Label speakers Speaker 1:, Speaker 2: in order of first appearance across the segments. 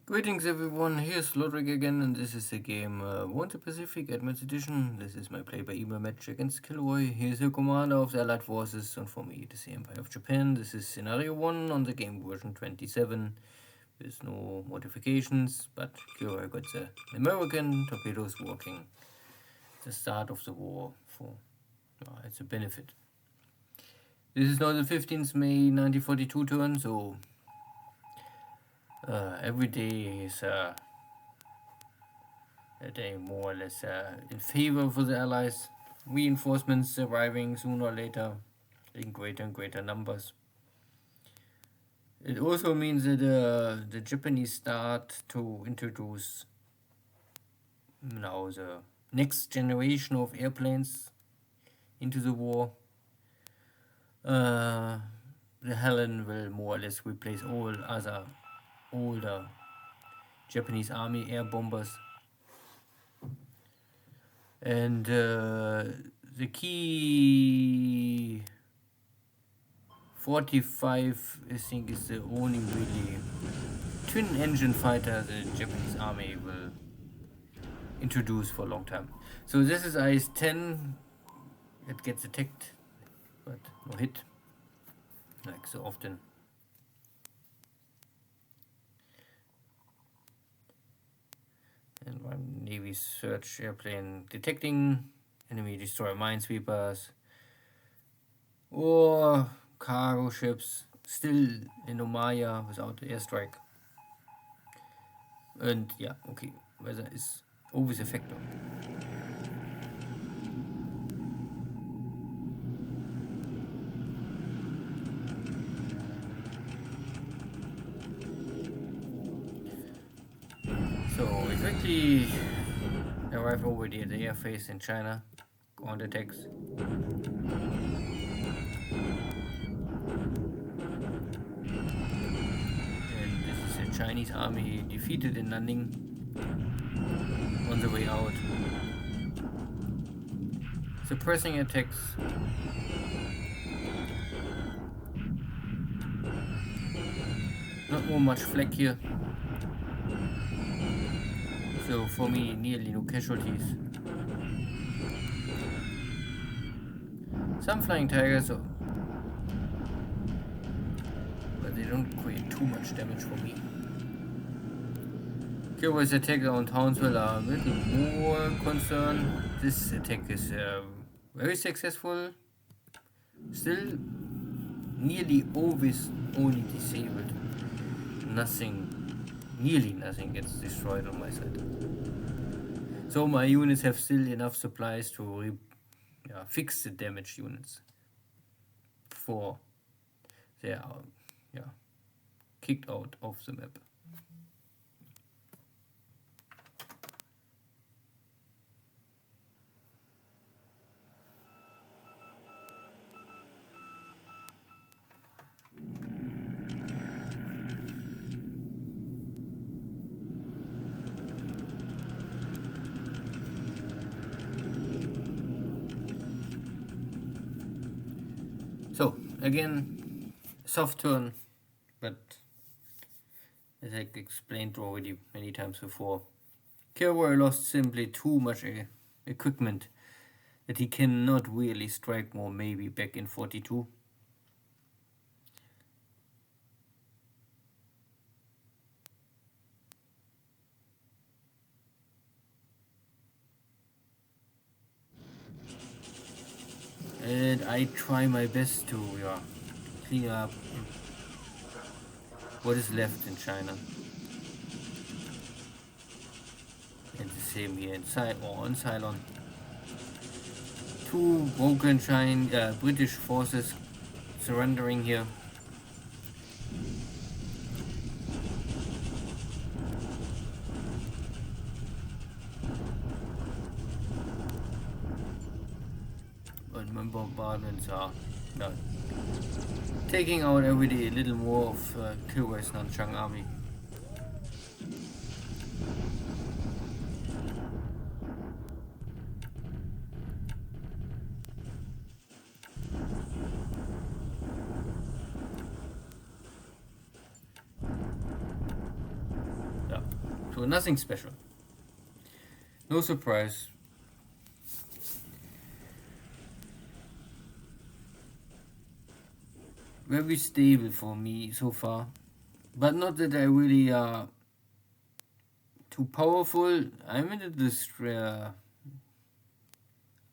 Speaker 1: Greetings everyone, here's Lodrik again, and this is the game Wanted Pacific Advanced Edition. This is my play-by-email match against KilRoy. He's the commander of the Allied Forces, and for me it is the Empire of Japan. This is Scenario 1 on the game version 27, with no modifications, but KilRoy got the American torpedoes working. The start of the war for it's a benefit. This is now the 15th May 1942 turn, so every day is a day more or less in favor for the Allies. Reinforcements arriving sooner or later in greater and greater numbers. It also means that the Japanese start to introduce now the next generation of airplanes into the war. The Helen will more or less replace all other older Japanese army air bombers. And the key 45, I think, is the only really twin engine fighter the Japanese army will introduce for a long time. So this is IS-10. It gets attacked, but no hit, like so often. And one Navy search airplane detecting enemy destroyer minesweepers or cargo ships still in Omaya without airstrike. And yeah, okay, weather is always a factor. So we quickly arrive already at the airface in China, ground attacks. And this is a Chinese army defeated in Nanning on the way out. Suppressing attacks. Not more much flak here. So for me, nearly no casualties. Some flying tigers, but they don't create too much damage for me. KilRoy's attack on Townsville are a little more concerned. This attack is very successful. Still, nearly always only disabled. Nearly nothing gets destroyed on my side. So my units have still enough supplies to fix the damaged units before they are kicked out of the map. So again, soft turn, but as I explained already many times before, KilRoy lost simply too much equipment that he cannot really strike more, maybe back in 42. And I try my best to clean up what is left in China. And the same here in on Ceylon. Two broken British forces surrendering here. Bombardments are taking out every day a little more of KilRoy's Nanchang army. So nothing special. No surprise. Very stable for me so far. But not that I really are too powerful. I'm in this. I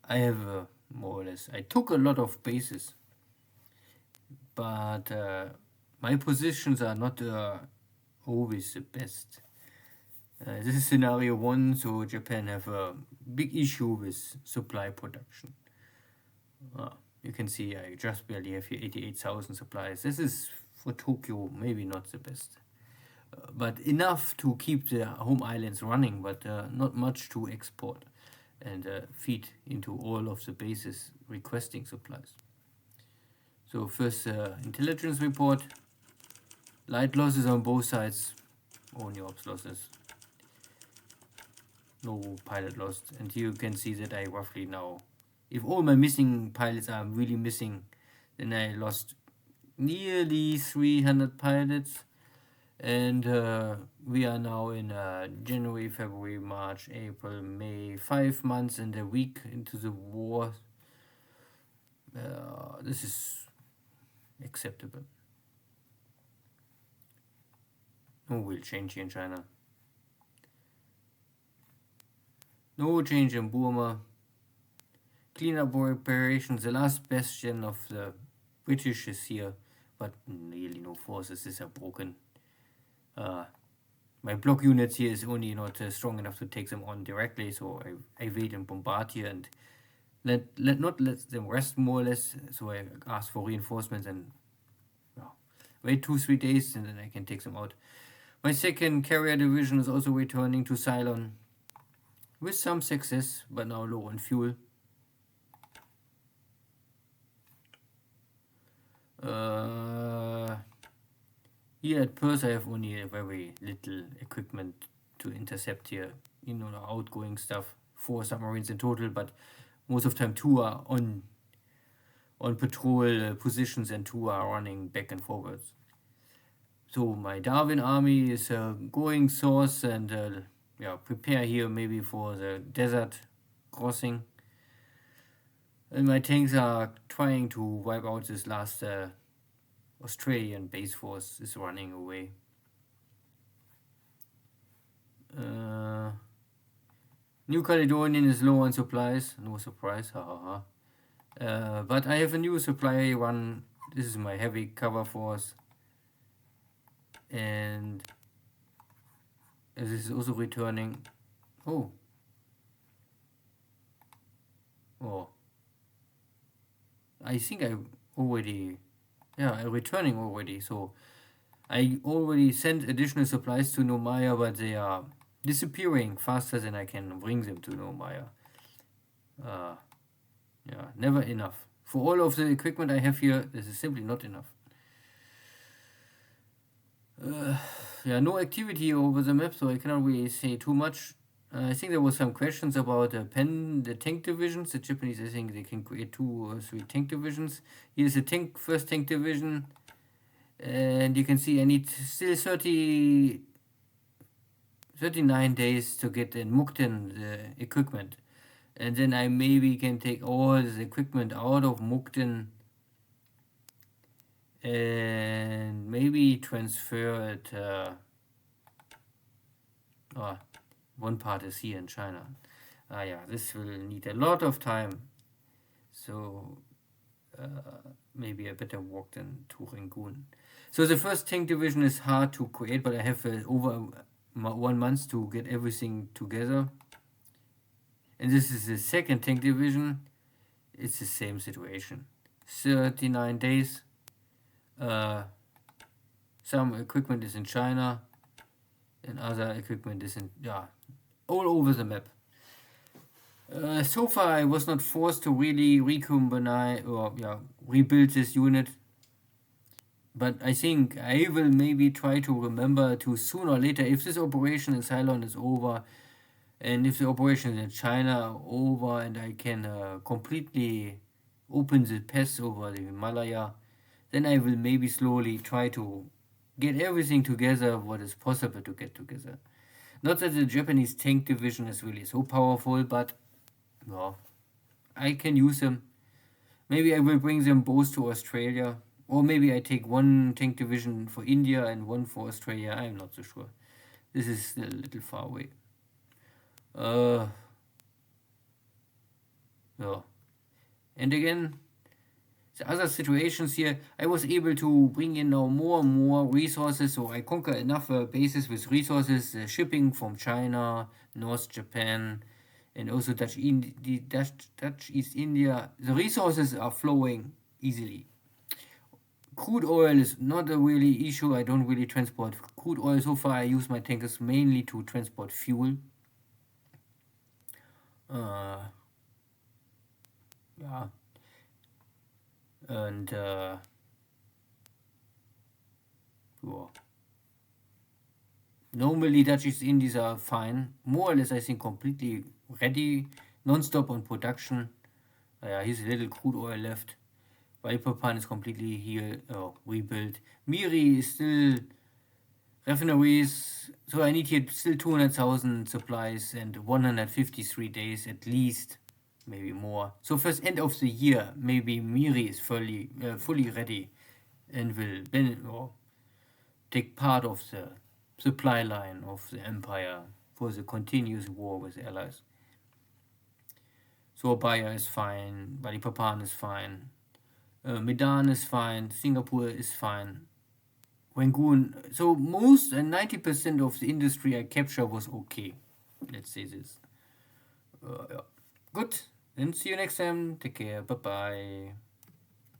Speaker 1: have more or less. I took a lot of bases, but my positions are not always the best. This is scenario 1, so Japan have a big issue with supply production. You can see I just barely have here 88,000 supplies. This is for Tokyo maybe not the best. But enough to keep the home islands running, but not much to export and feed into all of the bases requesting supplies. So first intelligence report, light losses on both sides, only ops losses, no pilot lost. And here you can see that I roughly now, if all my missing pilots are really missing, then I lost nearly 300 pilots. And we are now in January, February, March, April, May, 5 months and a week into the war. This is acceptable. No real change here in China. No change in Burma. Cleanup operations, the last bastion of the British is here, but really no forces are broken. My block units here is only not strong enough to take them on directly, so I wait and bombard here and let them rest more or less. So I ask for reinforcements and wait 2-3 days and then I can take them out. My second carrier division is also returning to Ceylon with some success, but now low on fuel. Here at Perth I have only a very little equipment to intercept here, the outgoing stuff. 4 submarines in total, but most of the time 2 are on patrol positions and 2 are running back and forwards. So my Darwin army is going south and prepare here maybe for the desert crossing. And my tanks are trying to wipe out this last Australian base force is running away. New Caledonian is low on supplies, no surprise, haha. But I have a new supply run. This is my heavy cover force, and this is also returning. Oh, I think I'm returning already. So I already sent additional supplies to Nomaya, but they are disappearing faster than I can bring them to Nomaya. Never enough. For all of the equipment I have here, this is simply not enough. No activity over the map, so I cannot really say too much. I think there was some questions about the tank divisions. The Japanese, I think they can create 2 or 3 tank divisions. Here's the first tank division, and you can see I need still 39 days to get in Mukden the equipment, and then I maybe can take all the equipment out of Mukden and maybe transfer it. One part is here in China. This will need a lot of time. So maybe a better walk than to Rangoon. So the first tank division is hard to create, but I have over 1 month to get everything together. And this is the second tank division. It's the same situation. 39 days. Some equipment is in China, and other equipment is in all over the map. So far I was not forced to really recombine or rebuild this unit, but I think I will maybe try to remember to sooner or later, if this operation in Ceylon is over and if the operation in China over and I can completely open the pass over the Himalaya, then I will maybe slowly try to get everything together what is possible to get together. Not that the Japanese tank division is really so powerful, but well, I can use them. Maybe I will bring them both to Australia. Or maybe I take one tank division for India and one for Australia. I'm not so sure. This is still a little far away. Yeah. And again, the other situations here, I was able to bring in now more and more resources, so I conquer enough bases with resources, shipping from China, North Japan, and also Dutch East India. The resources are flowing easily. Crude oil is not a really issue. I don't really transport crude oil so far. I use my tankers mainly to transport fuel. Yeah. And yeah. Normally Dutch East Indies are fine. More or less I think completely ready. Non-stop on production. Here's a little crude oil left. Balikpapan is completely here rebuilt. Miri is still refineries. So I need here still 200,000 supplies and 153 days at least, maybe more. So first end of the year, maybe Miri is fully ready and will take part of the supply line of the empire for the continuous war with allies. Surabaya is fine, Balikpapan is fine, Medan is fine, Singapore is fine, Rangoon. So most and 90% of the industry I capture was okay. Let's say this. Yeah. Good. Then see you next time. Take care. Bye bye.